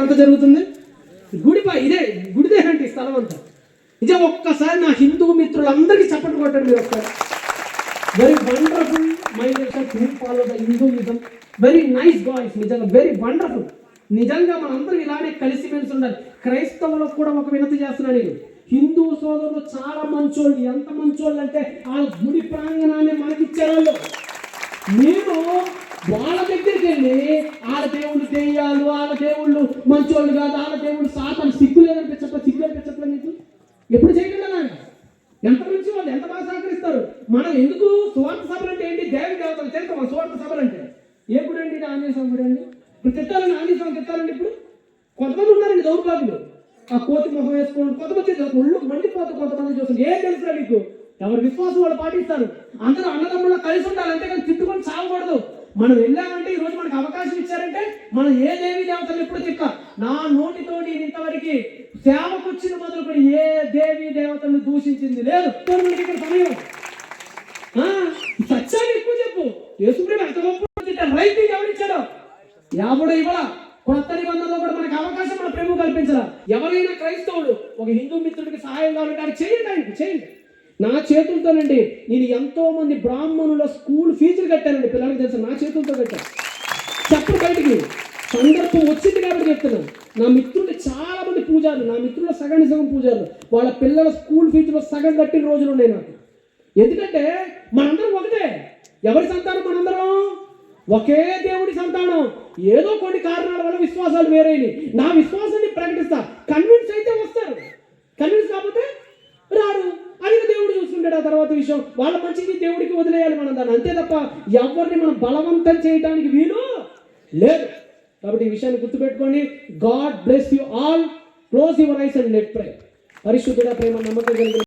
అంత జరుగుతుంది ఇదే గుడిదేనండి స్థలం అంతా. నిజం ఒక్కసారి నా హిందూ మిత్రులందరికీ చప్పట్లు కొట్టండి మీరు ఒకసారి. Very wonderful my dear follow the Hinduism. Very nice boys, నిజంగా వెరీ వండర్ఫుల్. నిజంగా మనందరం ఇలానే కలిసిమెలిసి ఉండాలి. క్రైస్తవులకు కూడా ఒక వినతి చేస్తున్నాను నేను. హిందూ సోదరులు చాలా మంచోళ్ళు. ఎంత మంచోళ్ళు అంటే ఆ గుడి ప్రాంగణాన్ని మనకిచ్చారు వాళ్ళు. మీరు వాళ్ళ దగ్గరికి వెళ్ళి వాళ్ళ దేవుళ్ళు దెయ్యాలు, వాళ్ళ దేవుళ్ళు మంచోళ్ళు కాదు, వాళ్ళ దేవుళ్ళు సాతాను, సిగ్గు అనిపించట్లేదు నీకు? ఎప్పుడు చేయగలరా? ఎంత మంచి వాళ్ళు, ఎంత బాగా సహకరిస్తారు. మనం ఎందుకు సువార్త సభలు అంటే ఏంటి? దేవి దేవతలు చేస్తాం. మన సువార్త సభలు అంటే ఏ గుడి అండి? ఇది ఆంజనేయ స్వామి గుడి అండి. ఇప్పుడు తిట్టాలండి, ఆంజనేయ స్వామి తిట్టాలండి. ఇప్పుడు కొంతమంది ఉన్నారండి దౌర్భాగ్యులు, ఆ కోతి మొహం వేసుకోండి. కొంతమంది ఒళ్ళు మండిపోతారు, కొంతమంది చూస్తారు. ఏం తెలుసురా మీకు? ఎవరి విశ్వాసం వాళ్ళు పాటిస్తారు. అందరూ అన్నదమ్ముళ్ళ కలిసి ఉండాలి, అంతేకాని తిట్టుకొని సాగకూడదు. మనం వెళ్ళామంటే ఈ రోజు మనకు అవకాశం ఇచ్చారంటే మనం ఏ దేవి దేవతలు ఎప్పుడు తిక్క నా నోటితో నేను ఇంతవరకు సేవకు వచ్చిన మొదలుకొని ఏ దేవి దేవతలను దూషించింది లేదు. ఇక్కడ సమయం సత్యాన్ని ఎక్కువ చెప్పు. యేసుప్రేమ ఎంత గొప్ప రైతు ఎవరిచ్చాడో ఎవడో ఇవ్వాల. కొత్త నిబంధనలో కూడా మనకు అవకాశం మన ప్రేమ కల్పించాల. ఎవరైనా క్రైస్తవుడు ఒక హిందూ మిత్రుడికి సహాయం కావాలంటే చేయండి. నా చేతులతోనండి నేను ఎంతో మంది బ్రాహ్మణుల స్కూల్ ఫీజులు కట్టానండి. పిల్లలకి తెలుసు, నా చేతులతో కట్టాను. చెప్పు బయటికి సందర్భం వచ్చింది కాబట్టి చెప్తున్నాను. నా మిత్రులు చాలా మంది పూజారులు, నా మిత్రుల సగం పూజారులు, వాళ్ళ పిల్లల స్కూల్ ఫీజులో సగం కట్టిన రోజులు ఉన్నాయి నాకు. ఎందుకంటే మనందరం ఒకటే. ఎవరి సంతానం? మనందరం ఒకే దేవుడి సంతానం. ఏదో కొన్ని కారణాల వల్ల విశ్వాసాలు వేరేని. నా విశ్వాసాన్ని ప్రకటిస్తా. కన్విన్స్ అయితే వస్తారు, కన్విన్స్ కాకపోతే రారు. అది దేవుడు చూసుకుంటాడు. ఆ తర్వాత విషయం వాళ్ళ మంచిది దేవుడికి వదిలేయాలి మనం దాన్ని, అంతే తప్ప ఎవరిని మనం బలవంతం చేయడానికి వీలు లేదు. కాబట్టి ఈ విషయాన్ని గుర్తుపెట్టుకోండి. God bless you all. Close your eyes and let pray. పరిశుద్ధుడా, ప్రేమ, నమ్మకం కలిగిన